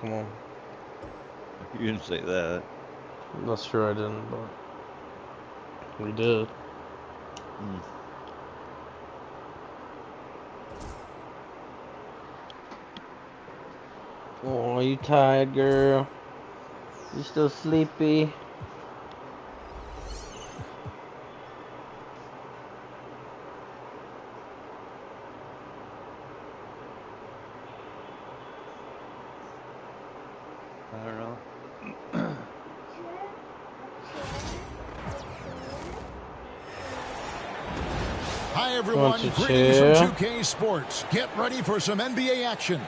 come on. You didn't say that. That's true, I didn't, but we did. Oh, you tired, girl? You still sleepy? I don't know. Hi, everyone. Greetings from 2K Sports. Get ready for some NBA action.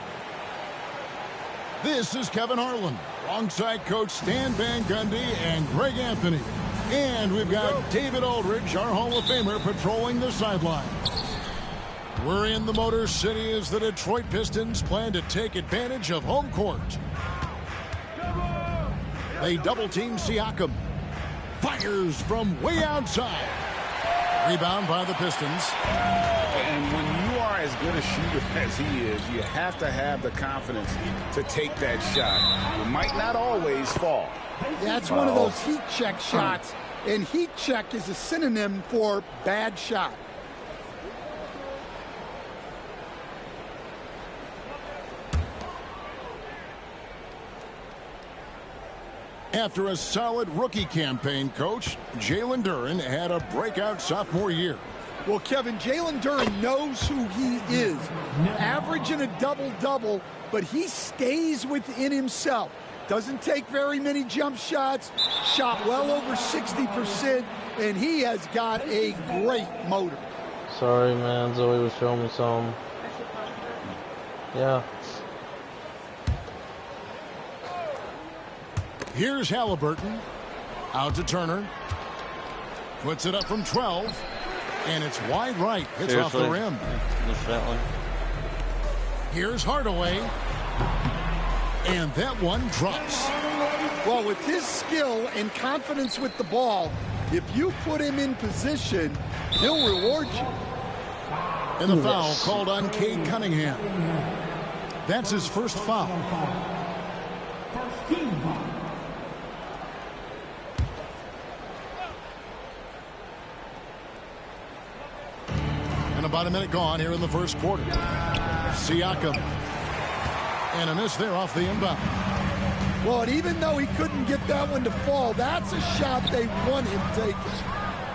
This is Kevin Harlan, alongside Coach Stan Van Gundy and Greg Anthony. And we've got David Aldridge, our Hall of Famer, patrolling the sideline. We're in the Motor City as the Detroit Pistons plan to take advantage of home court. They double-team Siakam. Fires from way outside. Rebound by the Pistons. And when you are as good a shooter as he is, you have to have the confidence to take that shot. It might not always fall. That's one of those heat check shots, and heat check is a synonym for bad shot. After a solid rookie campaign, Coach, Jalen Duren had a breakout sophomore year. Well, Kevin, Jalen Duren knows who he is. Averaging a double-double, but he stays within himself. Doesn't take very many jump shots, shot well over 60%, and he has got a great motor. Sorry, man. Zoe was showing me some. Yeah. Here's Halliburton. Out to Turner. Puts it up from 12. And it's wide right. Hits off the rim. Missed that one. Here's Hardaway. And that one drops. Well, with his skill and confidence with the ball, if you put him in position, he'll reward you. And the foul called on Cade Cunningham. That's his first foul. And about a minute gone here in the first quarter. Siakam. And a miss there off the inbound. Well, and even though he couldn't get that one to fall, that's a shot they want him taking.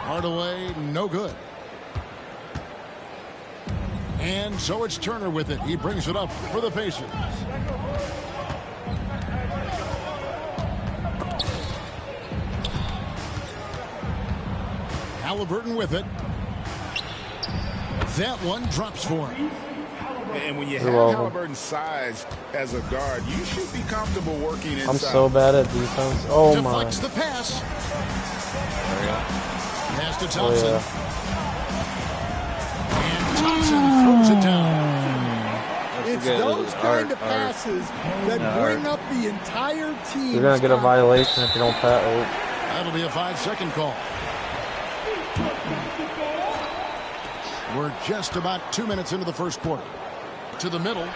Hardaway, no good. And so it's Turner with it. He brings it up for the Pacers. Halliburton with it. That one drops for him. And when you have Halliburton's size as a guard, you should be comfortable working inside. I'm so bad at defense. Oh, Deflects my. the pass. There we go. Pass to Thompson. And Thompson throws it down. It's those kind of passes that bring up the entire team. You're going to get a violation if you don't pass. That'll be a 5-second call. We're just about 2 minutes into the first quarter. To the middle.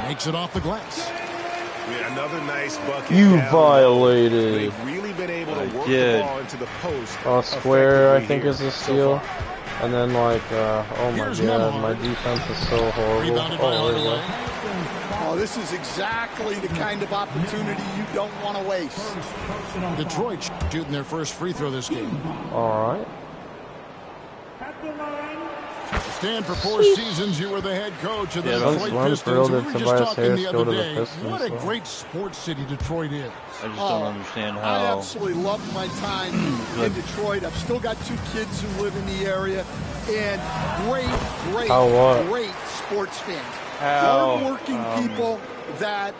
Makes it off the glass. Yeah, another nice bucket. You violated. They've really been able to work the ball into the post. Square, I think, is the steal. And then, like, oh my God, my defense is so horrible. Oh, this is exactly the kind of opportunity you don't want to waste. Detroit shooting their first free throw this game. All right. Stan, for 4 seasons, you were the head coach of the Detroit Pistons. We were just talking the other day. What a great sports city Detroit is. I just don't understand how. I absolutely love my time in Detroit. I've still got 2 kids who live in the area. And great sports fans. Hardworking people that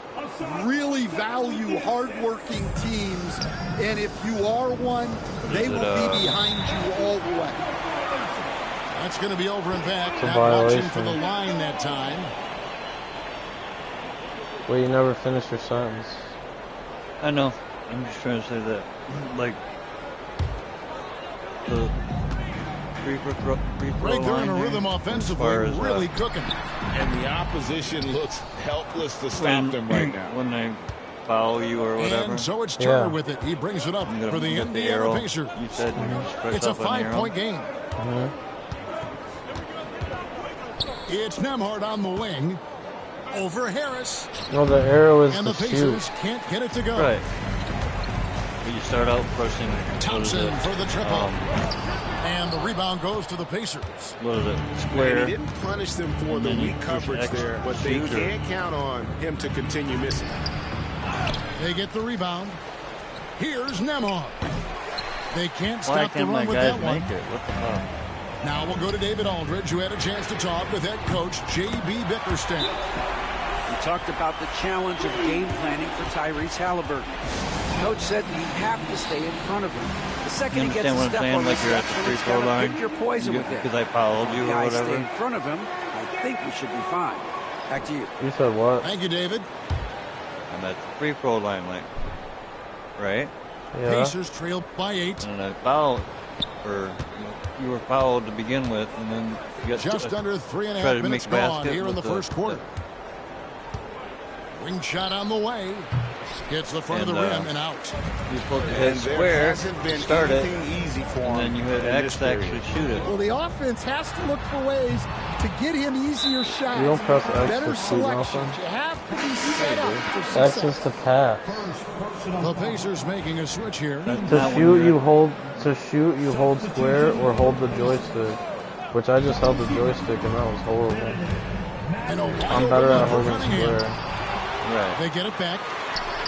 really value hardworking teams. And if you are one, they will be behind you all the way. That's going to be over and back. Not watching for the line that time. Well, you never finished your sentence. I know. I'm just trying to say that, like, free throw Right there in line a rhythm there, offensively, as far as, really cooking. And the opposition looks helpless to stop them right now. when they foul you or whatever. And so it's Turner Yeah. with it. He brings it up I'm gonna for the get Indiana arrow. Pacers. You said press It's a up an arrow. 5-point game. It's Nembhard on the wing. Over Harris. No, the arrow is And to the shoot. Pacers can't get it to go. Right. But you start out pressing. Thompson for the triple. Um, And the rebound goes to the Pacers. what is it? And Square. he didn't punish them for And the then you weak push coverage X there, but they shooter. can't count on him to continue missing. They get the rebound. Here's Nembhard. They can't Why stop the can't my run with guys that one. make it? What the fuck? Now we'll go to David Aldridge, who had a chance to talk with head coach J.B. Bickerstaff. We talked about the challenge of game planning for Tyrese Halliburton. Coach said we have to stay in front of him. The second You he gets a understand what I'm step saying? on the Like you're at the section, free he's throw got to line. pick your poison with it. Because I fouled you or Guys stay whatever. in front of him. I think we should be fine. Back to you. You said what? Thank you, David. I'm at the free throw line, like, right? Yeah. Pacers trail by 8. And I fouled, or you were fouled to begin with, and then you got Just under try 3.5 to minutes make a gone basket here in the with first quarter. Wing shot on the way. Gets the front of the And, rim and out. You're supposed to And hit there square, hasn't been start it, anything easy for him. and then you hit in X this to actually period. shoot it. Well, the offense has to look for ways to get him easier shots. You don't press X Better to shoot selections. nothing? You have to be set up for X success. is to pass. The Pacers making a switch here. That's To not when shoot, you're- you hold. To shoot, you hold square or hold the joystick. Which I just held the joystick and that was horrible. And a wide I'm better open at look for holding Cunningham. square. Right. They get it back.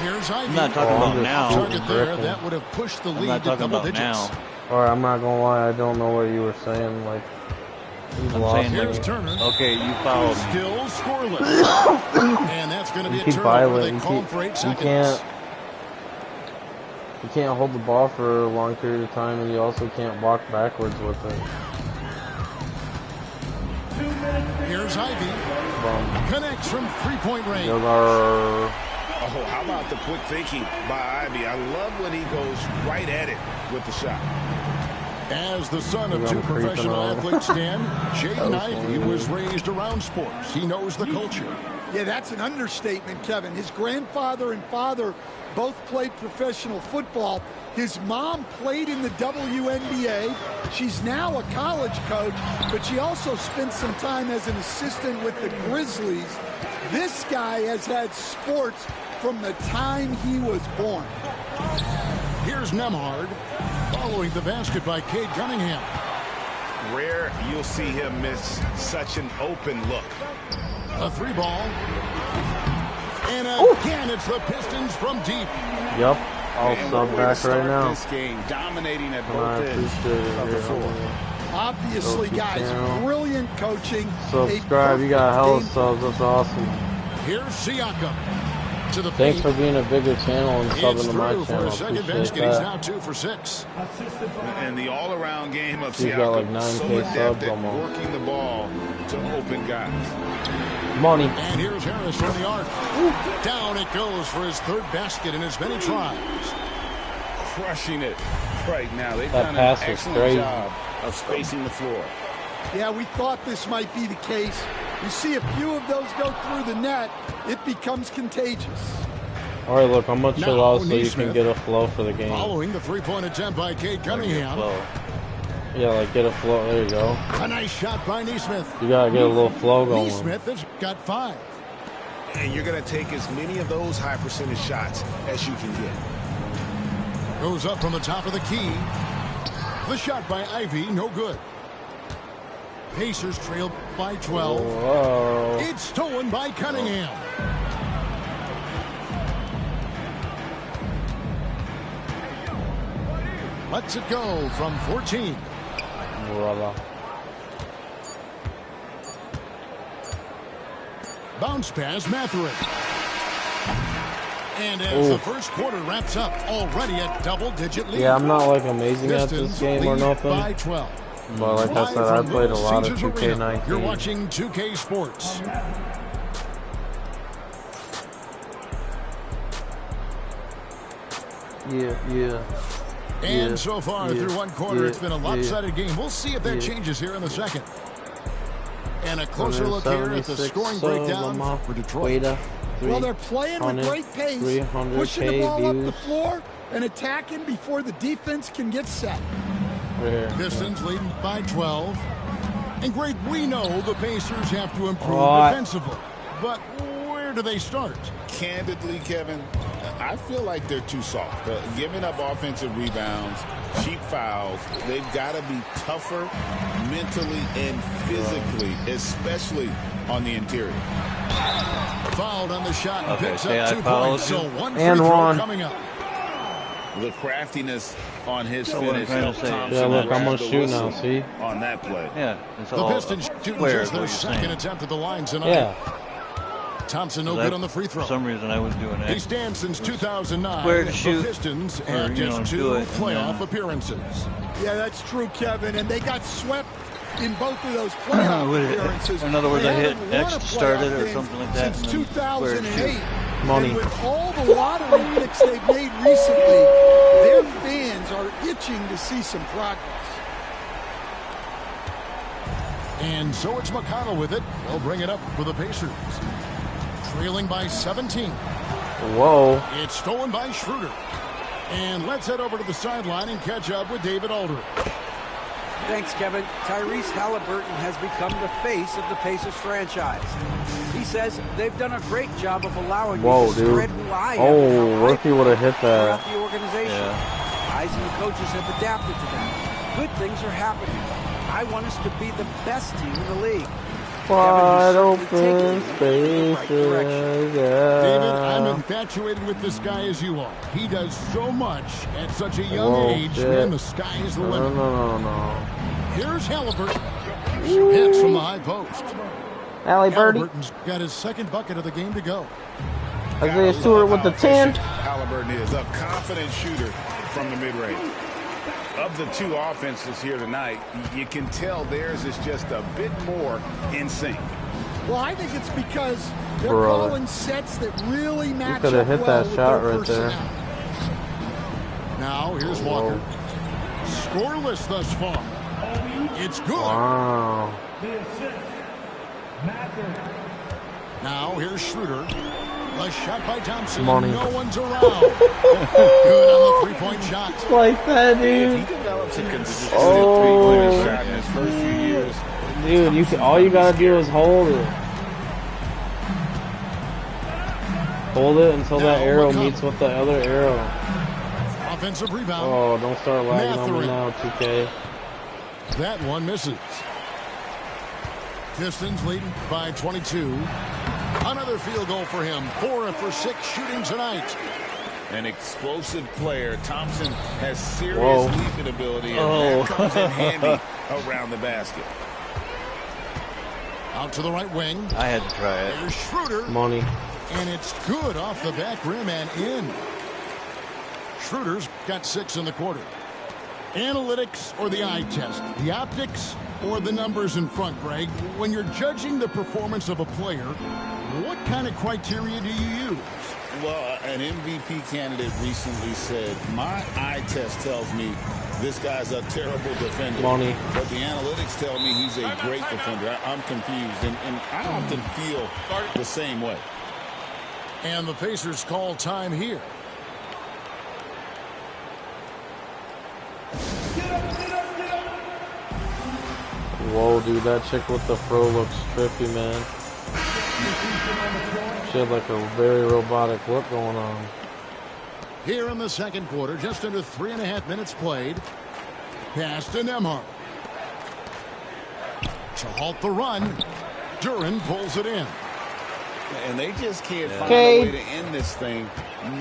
Here's Ivy. I'm not talking Oh, I'm about just now. shooting. Target there. Griffin. That would have pushed the I'm lead not to talking double about digits. now. Alright, I'm not gonna lie, I don't know what you were saying. Like, you've I'm lost saying me. Here's Turner. Okay, you fouled me. Still scoreless. And that's going to be You a keep turnover. violating. They call him for 8 You seconds. can't hold the ball for a long period of time, and you also can't walk backwards with it. Here's Ivy. Bum. Connects from 3-point range. Yogar. Oh, how about the quick thinking by Ivy? I love when he goes right at it with the shot. As the son of I'm 2 creeping professional on. athletes, Stan, Jaden was Ivey funny. was raised around sports. He knows the culture. Yeah, that's an understatement, Kevin. His grandfather and father both played professional football. His mom played in the WNBA. She's now a college coach, but she also spent some time as an assistant with the Grizzlies. This guy has had sports from the time he was born. Here's Nembhard. Following the basket by Cade Cunningham. Rare you'll see him miss such an open look. A 3-ball. And again, it's the Pistons from deep. Yep, I'll And sub what a way to back start right now. This game, dominating at And I both ends appreciate it. of the Here, floor. Obviously, Go to guys, channel. brilliant coaching. Subscribe, you got hella subs, that's awesome. Here's Siakam. To the Thanks paint. for being a bigger channel and It's subbing to my through for channel. a second Appreciate basket. He's that. now 2 for 6. And the all-around game of He's Siakam, got like so 9K adept subs at almost. working the ball to open guys. Money. And here's Harris from the arc. Down it goes for his 3rd basket in as many tries. Crushing it right now. They've That done pass an was excellent crazy. job of spacing the floor. Yeah, we thought this might be the case. You see a few of those go through the net, it becomes contagious. Alright, look, I'm gonna chill Now, out so you Nesmith. can get a flow for the game. Following the 3-point attempt by Cade Cunningham. Flow. Yeah, like get a flow. There you go. A nice shot by Nesmith. You gotta get a little flow going. Nesmith has got 5. And you're going to take as many of those high percentage shots as you can get. Goes up from the top of the key. The shot by Ivy, no good. Pacers trail by 12. Whoa. It's stolen by Cunningham. Lets it go from 14. Brother. Bounce pass, Mathurin. And as the first quarter wraps up, already a double-digit lead. Yeah, I'm not like amazing at Pistons this game or lead nothing. by 12. But like I Live said, I from played a Little lot of Caesars Arena, You're 2K19. watching 2K Sports. Yeah, yeah. And so far through one quarter, it's been a lopsided game. We'll see if that changes here in the second. And a closer look here at the scoring breakdown for Detroit. Well, they're playing with great pace, pushing the ball up the floor and attacking before the defense can get set. Pistons leading by 12. And Greg, we know the Pacers have to improve defensively. But where do they start? Candidly, Kevin, I feel like they're too soft. Giving up offensive rebounds, cheap fouls. They've got to be tougher mentally and physically, especially on the interior. Fouled on the shot and picks up 2 fouled points. So one free and throw one coming up. The craftiness on his what I'm finish trying to helped say. Thompson Yeah, look, I'm grab gonna the shoot now, whistle see? on that play. Yeah, it's The all Pistons shooting square just is what their you're second saying. attempt at the line tonight. Yeah. Thompson no good on the free throw. For some reason, I was doing that. He stands since 2009. Square to The shoot, Pistons or, have you just know, 2 do it, and playoff then- appearances. Yeah, that's true, Kevin. And they got swept in both of those playoff appearances. In other words, They I hit haven't won X a to start it playoff or game something like that. Since and then square to 2008. shoot. Money. And with all the lottery picks they've made recently, their fans are itching to see some progress. And so it's McConnell with it. They'll bring it up for the Pacers. Trailing by 17. Whoa. It's stolen by Schroeder. And let's head over to the sideline and catch up with David Aldridge. Thanks, Kevin. Tyrese Halliburton has become the face of the Pacers franchise. He says they've done a great job of allowing me to spread who I am. Oh, Rookie would have hit Throughout that. the organization. Guys and the coaches have adapted to that. Good things are happening. I want us to be the best team in the league. Wide Kevin, open you're certainly taking me in the right direction. spaces, yeah. David, I'm infatuated with this guy as you are. He does so much at such a young Whoa, age. shit. Man, the sky is the limit. No. Here's Halliburton. Hits from the high post. Alley Birdie. Halliburton's got his second bucket of the game to go. Isaiah Stewart with the 10. Halliburton is a confident shooter from the mid-range. Of the 2 offenses here tonight, you can tell theirs is just a bit more in sync. Well, I think it's because they're Brother. calling sets that really match coulda up hit well that with shot their right there. personnel. Now, here's Walker. Scoreless thus far. It's good. Wow. Now, here's Schroeder. A shot by Thompson. Money. No one's around. Good on the three-point shot. Like that, If dude. he develops a consistent Oh. three-point shot in his first few years, Dude, all you gotta do is hold it. Hold it until that Now, arrow McConnell. meets with the other arrow. Offensive rebound. Oh, don't start lagging on me Mathurin. now, 2K. That one misses. Pistons leading by 22. Another field goal for him. 4 for 6 shooting tonight. an explosive player. Thompson has serious Whoa. leaping ability, and that comes in handy around the basket. Out to the right wing. I had to try it. Here's Schroeder. Money. And it's good off the back rim and in. Schroeder's got 6 in the quarter. Analytics or the eye test? The optics or the numbers in front, Greg? When you're judging the performance of a player, what kind of criteria do you use? Well, an MVP candidate recently said, my eye test tells me this guy's a terrible defender. Money. But the analytics tell me he's a great defender. I'm confused, and I often feel the same way. And the Pacers call time here. Whoa, dude, that chick with the fro looks trippy, man. She had like a very robotic look going on. Here in the second quarter, just under 3.5 minutes played. Pass to Nembhard. To halt the run, Duren pulls it in. And they just can't find a way to end this thing.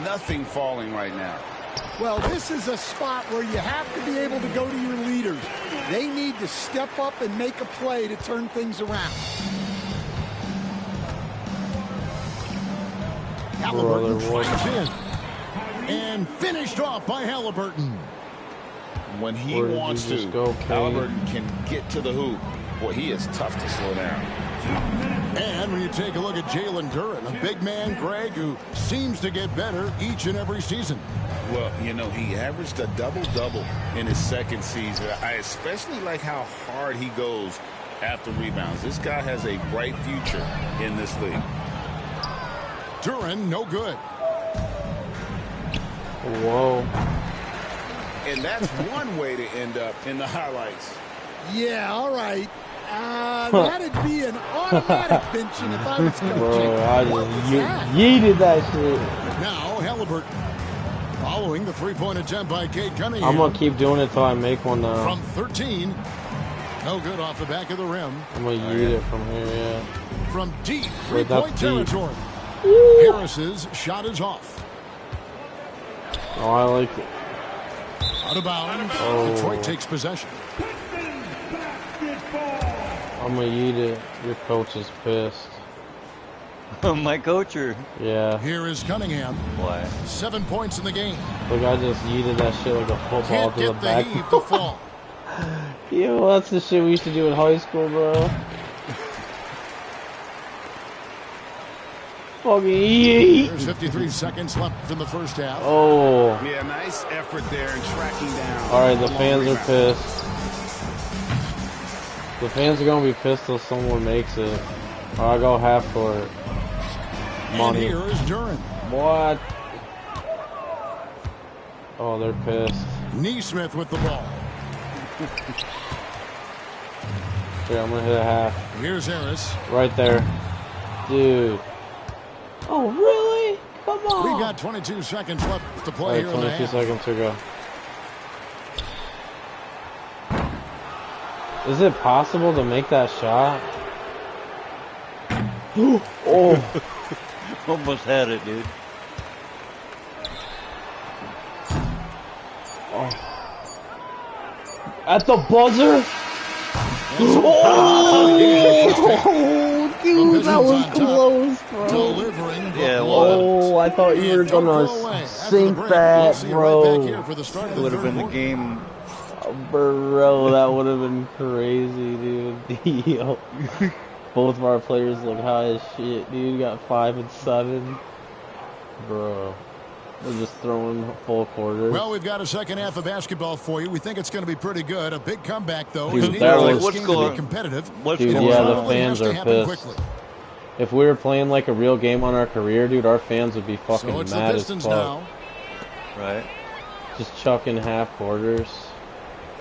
Nothing falling right now. Well, this is a spot where you have to be able to go to your leaders. They need to step up and make a play to turn things around. Halliburton Brother, drives in. And finished off by Halliburton. When he Where did wants you just to, go, Kane? Halliburton can get to the hoop. Boy, he is tough to slow down. And when you take a look at Jalen Duren, a big man, Greg, who seems to get better each and every season. Well, you know, he averaged a double-double in his second season. I especially like how hard he goes after rebounds. This guy has a bright future in this league. Duren, no good. Whoa. And that's one way to end up in the highlights. Yeah, all right. That'd be an automatic benching if I was coaching. Bro, I What was just that? yeeted that shit. Now Halliburton. Following the three-point attempt by Cade Cunningham. I'm gonna keep doing it till I make one now. From 13. No good off the back of the rim. I'm gonna yeet it from here, yeah. From deep Wait, that's three-point deep. territory. Harris's shot is off. Oh, I like it. Out of bounds. Oh. Detroit takes possession. I'm gonna yeet it. Your coach is pissed. My coacher. Yeah. Here is Cunningham. Why? 7 points in the game. Look, I just yeeted that shit like a football Can't to the get the back. heave to fall. Yo, that's the shit we used to do in high school, bro. Fucking yeet. There's 53 seconds left in the first half. Oh. Yeah, nice effort there in tracking down. Alright, the long fans are rebound. pissed. The fans are gonna be pissed till someone makes it. Or I go half court. And Money. here is Duren. What? Oh, they're pissed. Neesmith with the ball. Here, I'm gonna hit a half. Here's Harris. Right there. Dude. Oh, really? Come on. We've got 22 seconds left to play Alright, here in the 22 half. seconds to go. Is it possible to make that shot? Oh. Almost had it, dude. Oh. At the buzzer? Oh, dude, that was close, bro. Delivering the Yeah, blow. Oh, I thought you were And don't gonna go away. After the sink break, that, we'll see you right bro. back here for the start of It the would have third been the quarter. game. Bro, that would have been crazy, dude. Yo. Both of our players look high as shit, dude. Got 5 and 7. Bro. They're just throwing full quarters. Well, we've got a second half of basketball for you. We think it's going to be pretty good. A big comeback, though, Dude, is needed that for was- this What's game to going- be competitive. What's Dude, And going it yeah, the on? probably has fans to are happen pissed. quickly. If we were playing like a real game on our career, dude, our fans would be fucking So it's the mad as Pistons fuck. now. Right. Just chucking half quarters.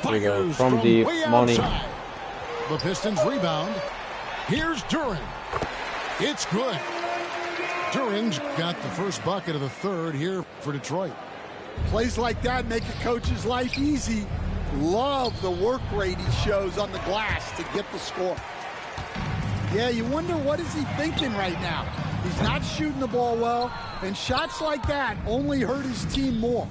Here we go. Fires From deep. way Money. outside. The Pistons rebound. Here's Duren. It's good. Duren's got the first bucket of the third here for Detroit. Plays like that make a coach's life easy. Love the work rate he shows on the glass to get the score. Yeah, you wonder what is he thinking right now. He's not shooting the ball well, and shots like that only hurt his team more.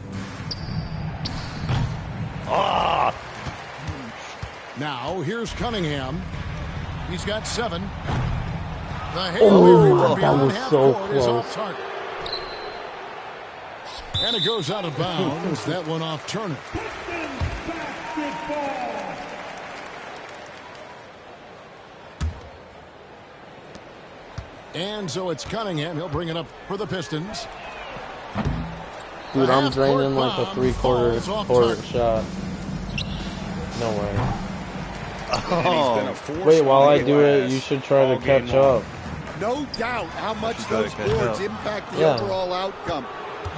Now, here's Cunningham. He's got 7. The Hail Mary from that beyond was half so court is close. off target. And it goes out of bounds. That one off Turner. And so it's Cunningham. He'll bring it up for the Pistons. Dude, The I'm half-court draining like a bomb 3/4 falls off court target. shot. No way. And he's been a force Wait, while on I the do it, glass you should try to all game catch long. up. No doubt how much gotta those catch boards up. impact the Yeah. overall outcome.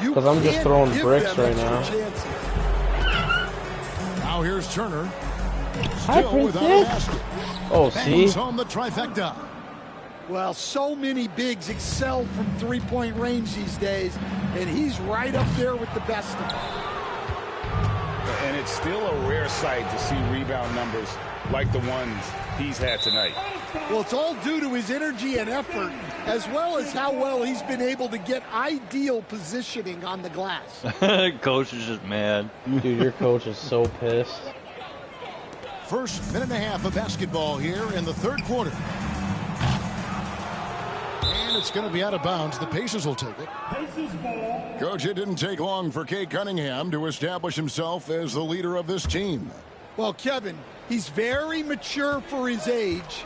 You 'Cause I'm just can't throwing give bricks them right extra now. chances. Now here's Turner. Hi, Still without a Princess. basket. Oh, see? Bangs home the trifecta. Well, so many bigs excel from three-point range these days, and he's right up there with the best of them. And it's still a rare sight to see rebound numbers like the ones he's had tonight. Well, it's all due to his energy and effort, as well as how well he's been able to get ideal positioning on the glass. Coach is just mad. Dude, your coach is so pissed. First minute and a half of basketball here in the third quarter. And it's going to be out of bounds. The Pacers will take it. Coach, it didn't take long for Cade Cunningham to establish himself as the leader of this team. Well, Kevin, he's very mature for his age,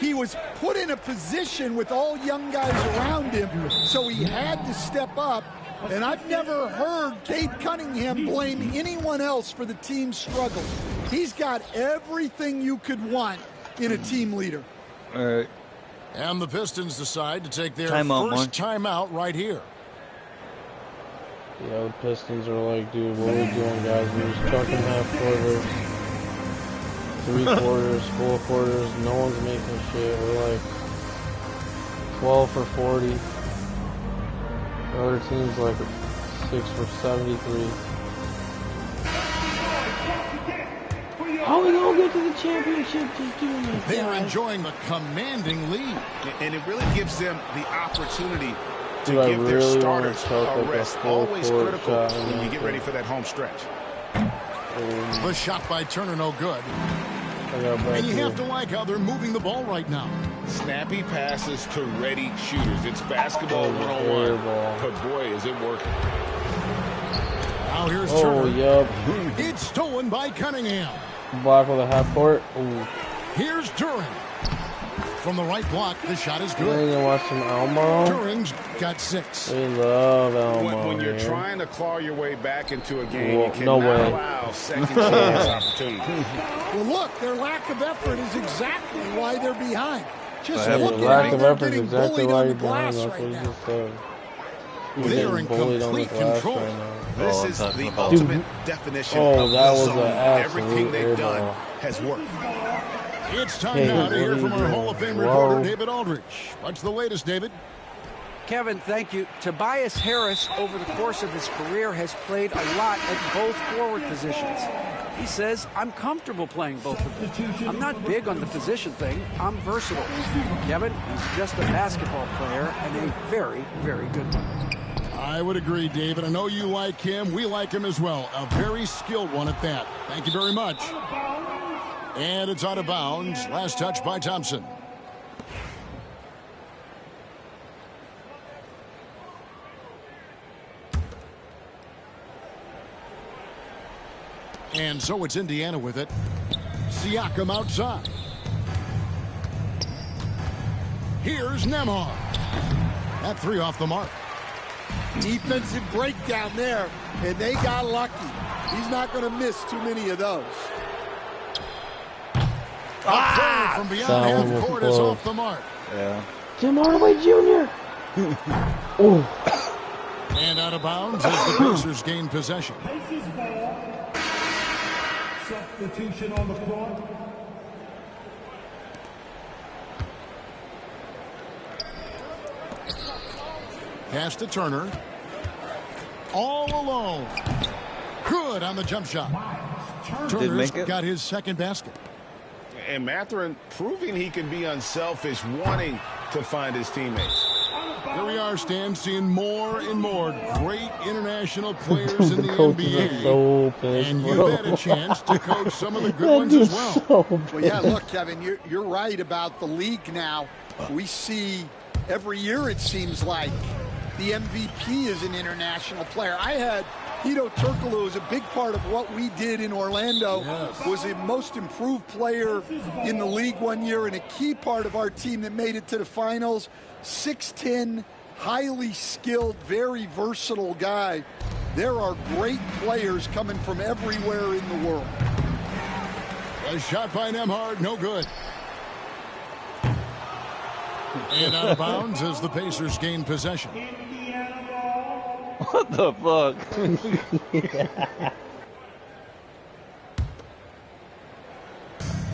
he was put in a position with all young guys around him, so he had to step up. And I've never heard Cade Cunningham blame anyone else for the team's struggle. He's got everything you could want in a team leader. All right. And the Pistons decide to take their Timeout, first Mark. timeout right here. Yeah, the Pistons are like, dude, what are we doing, guys? We're just chucking half quarters, 3 quarters, 4 quarters. No one's making shit. We're like 12 for 40. The other team's like 6 for 73. How we gonna get to the championship just doing this? They are guys? enjoying the commanding lead. And it really gives them the opportunity to Dude, I give their really starters wanna choke a like a rest. full Always court critical shot when you get and ready for that home stretch. The shot by Turner, no good. I got back And you here. have to like how they're moving the ball right now. Snappy passes to ready shooters. It's basketball Oh, 101. airball. But boy, is it working. Now here's Oh, Turner. yup. It's stolen by Cunningham. Block with a half court. Ooh. Here's Duren. From the right block, the shot is You good. gonna watch some Elmo? Duren's got 6. We love Elmo. When you're man. trying to claw your way back into a game, Well, you cannot no way. allow second chance opportunities. Well, look, their lack of effort is exactly why they're behind. Just Yeah, look The at lack how of they're effort is getting exactly bullied why on you're the behind. glass That's right what you now. just said. You're They're getting in bullied on the complete glass control. right now. This I'm is talking the about. ultimate definition Oh, of that the was zone. an absolute Everything they've done airball. has worked. It's time Hey, now what to hear are from you our doing? Hall of Fame Whoa. reporter, David Aldrich. What's the latest, David? Kevin, thank you. Tobias Harris, over the course of his career, has played a lot at both forward positions. He says, I'm comfortable playing both of them. I'm not big on the position thing. I'm versatile. Kevin, he's just a basketball player and a very, very good one. I would agree, David. I know you like him. We like him as well. A very skilled one at that. Thank you very much. And it's out of bounds. Last touch by Thompson. And so it's Indiana with it. Siakam outside. Here's Nembhard. That 3 off the mark. Defensive breakdown there, and they got lucky. He's not going to miss too many of those. From beyond Sound half was court is close. off the mark. Yeah. Jim Hardaway Jr. Oh, And out of bounds as the Pacers gain possession. Pacers ball. Substitution on the court. Pass to Turner. All alone. Good on the jump shot. Did Turner's make it? got his second basket. And Mathurin proving he can be unselfish, wanting to find his teammates. Here we are, Stan, seeing more and more great international players in the the coaches are NBA. so pissed, And bro. you've had a chance to coach some of the good That ones as dude's well. so Well, yeah, pissed. look, Kevin, you're right about the league now. We see every year, it seems like, the MVP is an international player. I had Hedo Turkoglu was a big part of what we did in Orlando. Yes. Was the most improved player in the league one year and a key part of our team that made it to the finals. 6'10", highly skilled, very versatile guy. There are great players coming from everywhere in the world. A shot by Nembhard, no good. And out of bounds as the Pacers gain possession. What the fuck?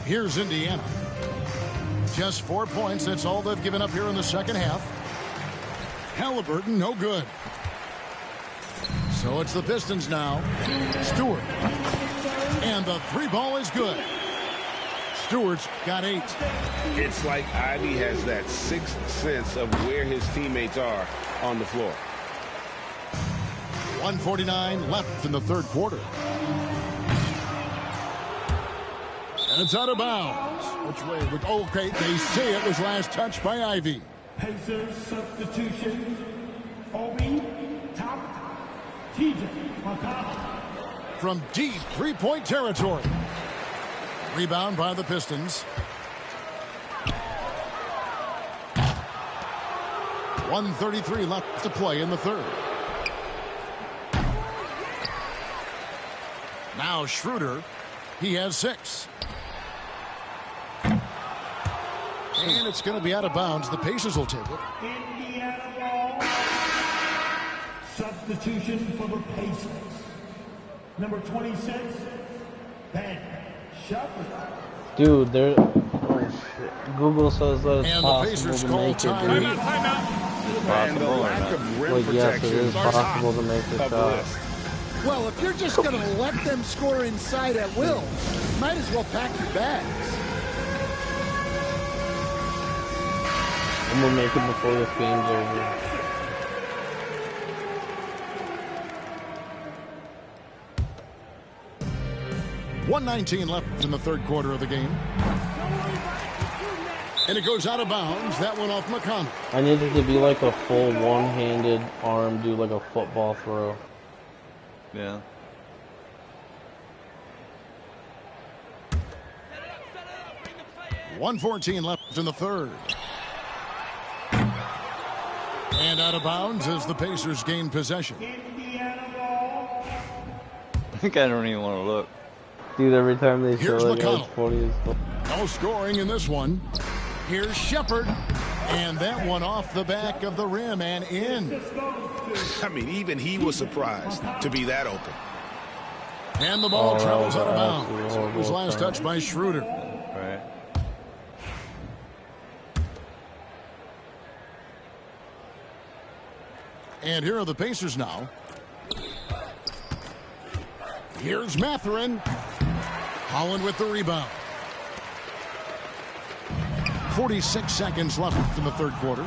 Here's Indiana. Just 4 points. That's all they've given up here in the second half. Halliburton, no good. So it's the Pistons now. Stewart. And the 3 ball is good. Stewart's got 8. It's like Ivy has that sixth sense of where his teammates are on the floor. 1:49 left in the third quarter. And it's out of bounds. Which way? Okay, they say it was last touched by Ivy. Pacers substitution. Obi, top, TJ, McConnell. From deep three-point territory. Rebound by the Pistons. 1:33 left to play in the third. Now Schroeder, he has 6. And it's going to be out of bounds. The Pacers will take it. Indiana ball. Substitution for the Pacers. Number 26, Ben Shepherd. Dude, there. Oh shit. Google says that it's And the possible Pacers to call make it. time. Dude. And the lack of rim Like, yes, it protection is are possible top to make the of the shot. list. Well, if you're just going to let them score inside at will, you might as well pack your bags. I'm gonna make it before this game's over. .119 left in the third quarter of the game. And it goes out of bounds. That one off McConnell. I need it to be like a full one-handed arm, do like a football throw. Yeah. .114 left in the third. And out of bounds as the Pacers gain possession. Indiana ball. I think I don't even want to look. Dude, every time they show Here's it, McConnell. it's funny as fuck. No scoring in this one. Here's Shepherd. And that one off the back of the rim and in. I mean, even he was surprised to be that open. And the ball Oh, travels out of that's bounds. a It was last horrible touch by Schroeder. Right. And here are the Pacers now. Here's Mathurin. Holland with the rebound. 46 seconds left in the third quarter.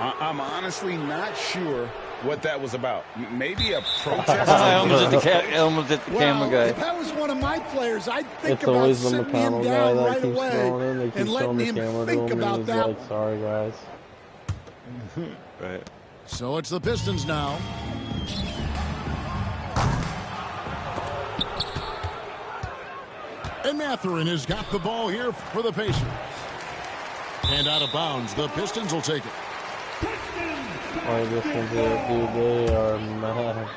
I'm honestly not sure what that was about. Maybe a protest. I almost hit the camera Well, if guy. that was one of my players, I'd think It's about always the sitting him McConnell guy down that right keeps away throwing in. They keep and showing letting the him camera to think him, and about he's that. like, sorry, guys. Right. So it's the Pistons now. And Mathurin has got the ball here for the Pacers. And out of bounds, the Pistons will take it. Oh, listen to it, dude. They are mad.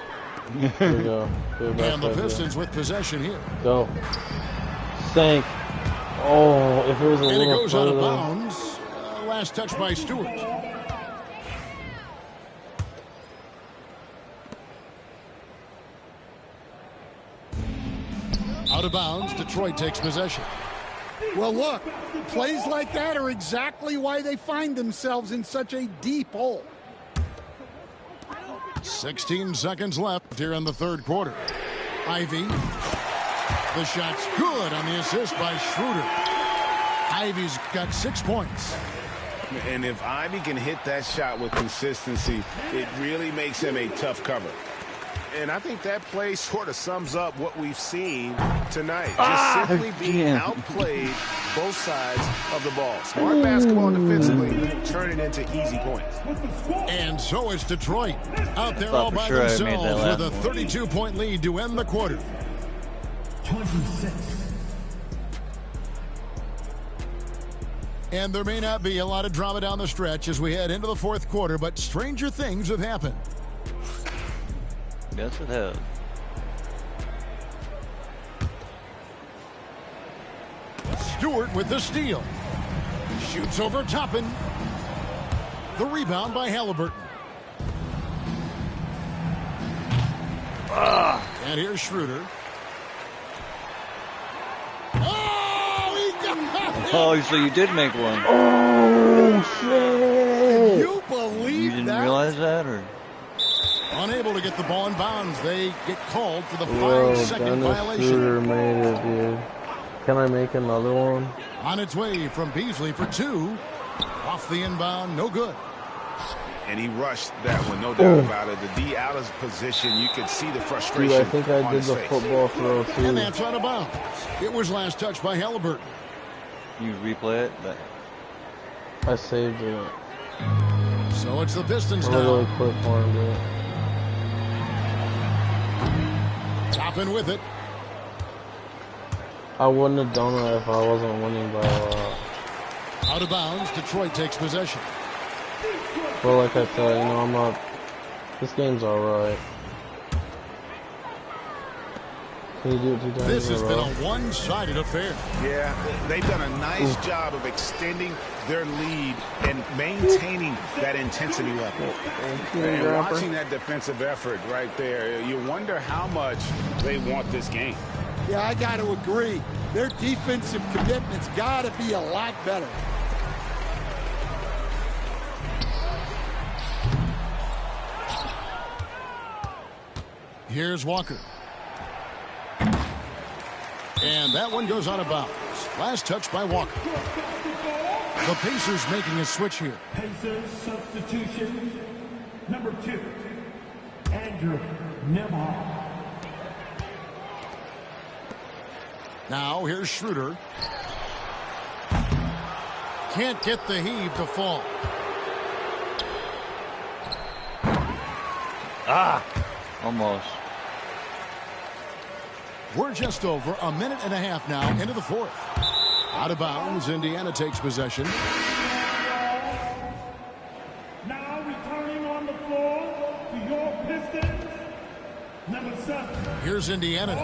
Here we go. And the Pistons with possession here. Go. Sank. Oh, if it was a And it little goes out of further. bounds. Last touch by Stewart. Out of bounds, Detroit takes possession. Well, look, plays like that are exactly why they find themselves in such a deep hole. 16 seconds left here in the third quarter. Ivy. The shot's good on the assist by Schroeder. Ivy's got 6 points. And if Ivy can hit that shot with consistency, it really makes him a tough cover. And I think that play sort of sums up what we've seen tonight. Just simply being outplayed both sides of the ball. Smart basketball defensively, turn it into easy points. And so it's Detroit out there Thought all for by sure I made that themselves with last a one. 32-point lead to end the quarter. 26. And there may not be a lot of drama down the stretch as we head into the fourth quarter, but stranger things have happened. Yes, it has. Stewart with the steal. Shoots over Toppin. The rebound by Halliburton. And here's Schroeder. Oh, he got it! Oh, so you did make one. Oh, shit! You believe You didn't that? realize that, or? Unable to get the ball in bounds. They get called for the Whoa, 5-second Dennis violation. Schroeder made it, dude. Can I make another one? On its way from Beasley for 2. Off the inbound, no good. And he rushed that one, no doubt about it. The D out of position, you could see the frustration. Dude, I think I on did his the face. football throw, too. And that's out of bounds. It was last touched by Halliburton. You replay it? But I saved it. So it's the Pistons I really now. quick farmed it. Toppin with it. I wouldn't have done it if I wasn't winning by a lot. Out of bounds. Detroit takes possession. But like I said, you know, I'm not. This game's alright. Can you do it 2 times This in has a been row? a one-sided affair. Yeah, they've done a nice job of extending their lead and maintaining that intensity level. And watching that defensive effort right there, you wonder how much they want this game. Yeah, I got to agree. Their defensive commitment's got to be a lot better. Here's Walker. And that one goes out of bounds. Last touch by Walker. The Pacers making a switch here. Pacers substitution. Number 2, Andrew Nembhard. Now here's Schroeder. Can't get the heave to fall. Almost. We're just over a minute and a half now into the fourth. Out of bounds, Indiana takes possession. Now returning on the floor to your Pistons. Number 7. Here's Indiana.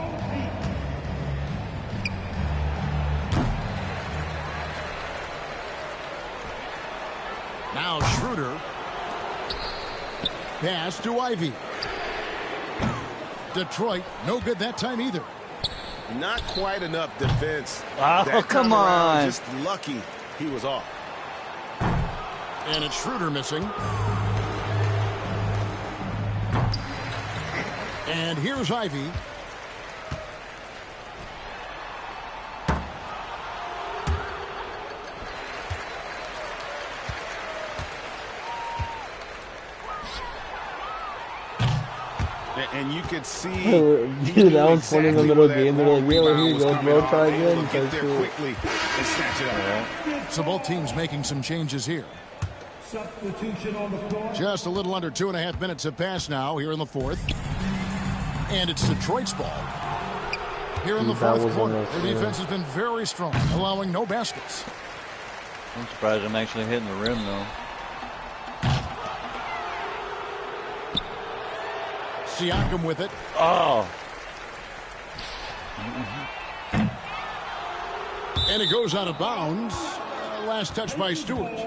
Now Schroeder. Pass to Ivy. Detroit, no good that time either. Not quite enough defense. Oh, That come time around, on. Just lucky he was off. And it's Schroeder missing. And here's Ivy. And you could see Dude, that was funny in the middle of the game. They're like, yo, here you go, bro, try again. Get Type there shit. quickly and snatch it up. So both teams making some changes here. Substitution on the floor. Just a little under 2.5 minutes have passed now here in the fourth. And it's Detroit's ball. Here in the Dude, that fourth was quarter, almost, their yeah. defense has been very strong, allowing no baskets. I'm surprised I'm actually hitting the rim, though. Siakam with it. Oh. And it goes out of bounds. Last touch by Stewart.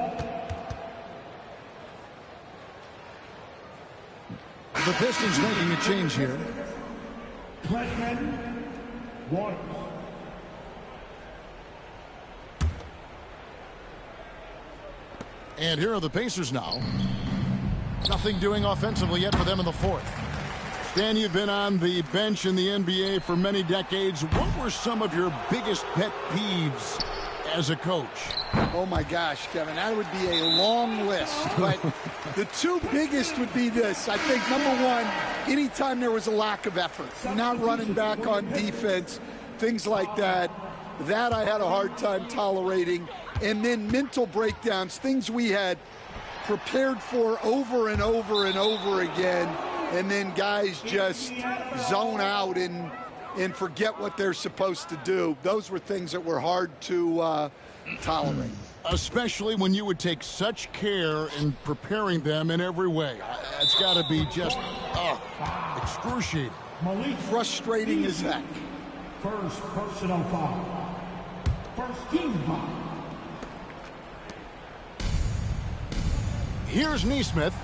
The Pistons making a change here. Clinton Waters. And here are the Pacers now. Nothing doing offensively yet for them in the fourth. Stan, you've been on the bench in the NBA for many decades. What were some of your biggest pet peeves as a coach? Oh my gosh, Kevin, that would be a long list. But the two biggest would be this. I think number one, anytime there was a lack of effort, not running back on defense, things like that, that I had a hard time tolerating. And then mental breakdowns, things we had prepared for over and over and over again. And then guys just zone out and forget what they're supposed to do. Those were things that were hard to tolerate. Especially when you would take such care in preparing them in every way. It's got to be just excruciating. Malik Frustrating as heck. First personal foul. First team foul. Here's Neesmith.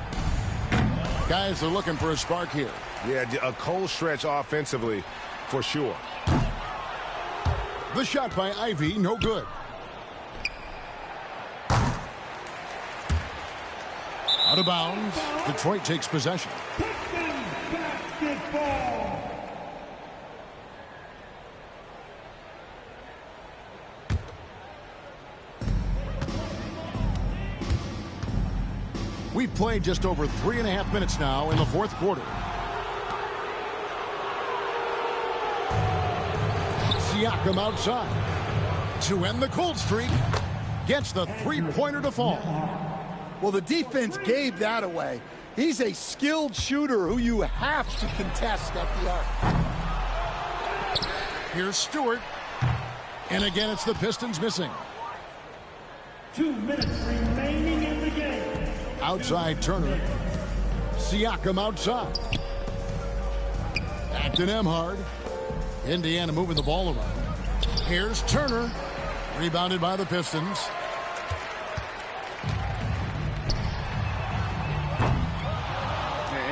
Guys are looking for a spark here. Yeah, a cold stretch offensively for sure. The shot by Ivy, no good. Out of bounds. Detroit takes possession. Pistons basketball. We've played just over 3.5 minutes now in the fourth quarter. Siakam outside to end the cold streak. Gets the three-pointer to fall. Well, the defense gave that away. He's a skilled shooter who you have to contest at the arc. Here's Stewart. And again, it's the Pistons missing. 2 minutes remaining in the game. Outside Turner. Siakam outside. Back to Nembhard. Indiana moving the ball around. Here's Turner. Rebounded by the Pistons.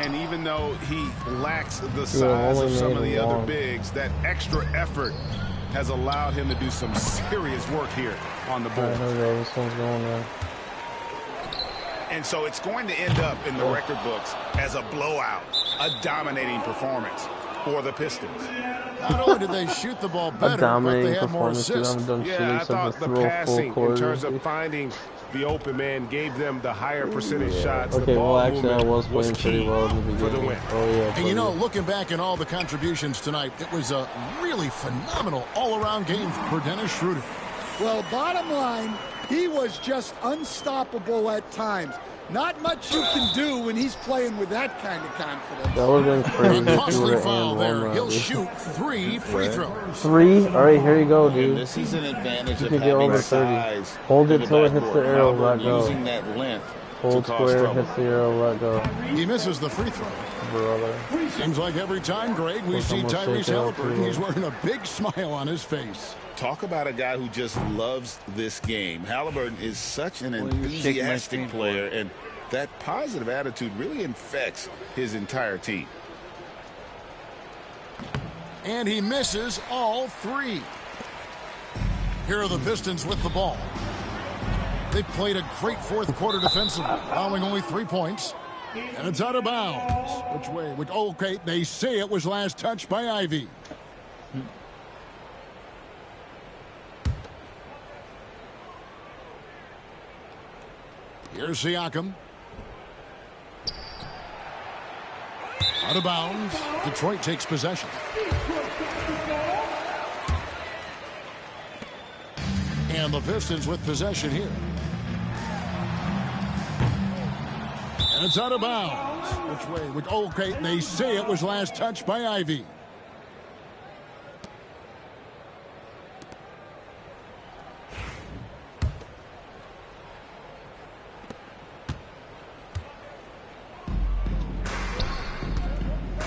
And even though he lacks the size of some of the other bigs, that extra effort has allowed him to do some serious work here on the board. This one's going on. And so it's going to end up in the record books as a blowout, a dominating performance for the Pistons. Not only did they shoot the ball better, but they had more assists. Yeah, I thought the passing in terms of finding the open man gave them the higher percentage shots. Okay, the ball well, actually, I was was playing pretty key well in the for the beginning. win. Oh, yeah. And you know, looking back at all the contributions tonight, it was a really phenomenal all-around game for Dennis Schroeder. Well, bottom line, he was just unstoppable at times. Not much you can do when he's playing with that kind of confidence. That would have been crazy. A costly foul there. He'll shoot 3 free throws. 3? All right, here you go, dude. This is an advantage You of can get over having 30. size. Hold it in the till it hits backcourt. the arrow, Halliburton let go. using that length Hold to cause square, trouble. hits the arrow, let go. He misses the free throw. Brother. Seems like every time, Greg, we see Almost Tyrese shake it out, Halliburton, too. he's wearing a big smile on his face. Talk about a guy who just loves this game. Halliburton is such an Well, you're shaking my enthusiastic screen player, and that positive attitude really infects his entire team. And he misses all 3. Here are the Pistons with the ball. They played a great fourth quarter defensively, allowing only 3 points. And it's out of bounds. Which way? Okay, they say it was last touched by Ivy. Here's Siakam. Out of bounds. Detroit takes possession. And the Pistons with possession here. And it's out of bounds. Which way? Okay, they say it was last touched by Ivy.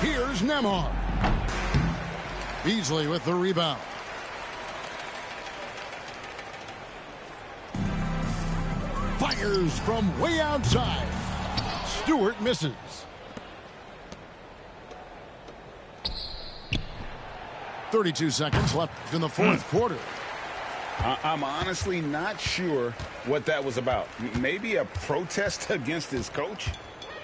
Here's Nembhard. Beasley with the rebound. Fires from way outside. Stewart misses. .32 seconds left in the fourth quarter. I'm honestly not sure what that was about. Maybe a protest against his coach?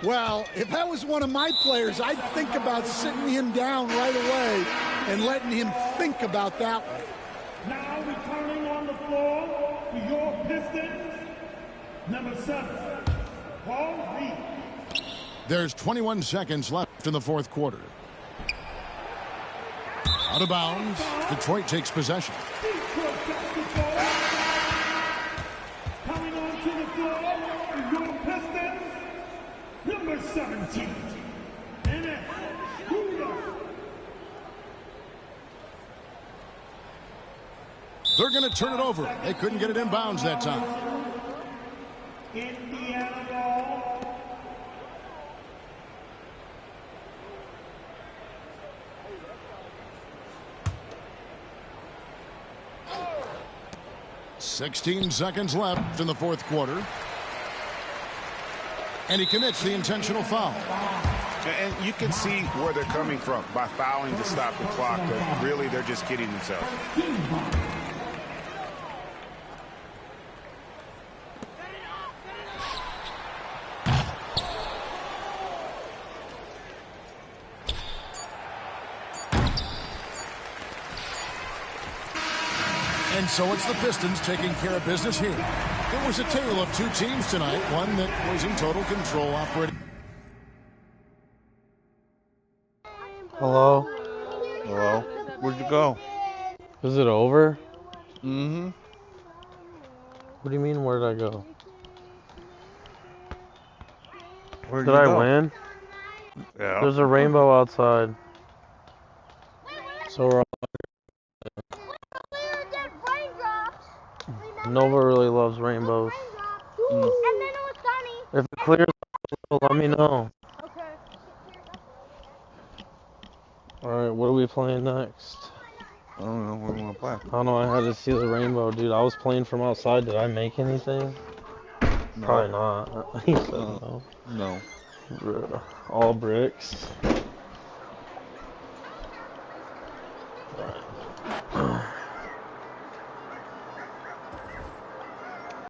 Well, if that was one of my players, I'd think about sitting him down right away and letting him think about that one. Now returning on the floor for your Pistons, number 7, Paul Reed. There's 21 seconds left in the fourth quarter. Out of bounds. Detroit takes possession. Coming onto the floor for your Pistons, number 17, Dennis Schroeder. They're going to turn it over. They couldn't get it in bounds that time. Indiana ball. .16 seconds left in the fourth quarter. And he commits the intentional foul. And you can see where they're coming from by fouling to stop the clock, but really they're just kidding themselves. And so it's the Pistons taking care of business here. It was a tale of 2 teams tonight, one that was in total control operating. Hello? Hello? Where'd you go? Is it over? Mm-hmm. What do you mean, where'd I go? Where'd Did you I go? win? Yeah. There's a rainbow outside. So we're Nova really loves rainbows. And then it was sunny. If it clears let me know. Alright, what are we playing next? I don't know what we want to play. I don't know, I had to see the rainbow, dude. I was playing from outside. Did I make anything? No. Probably not. He said no. No. Bruh. All bricks.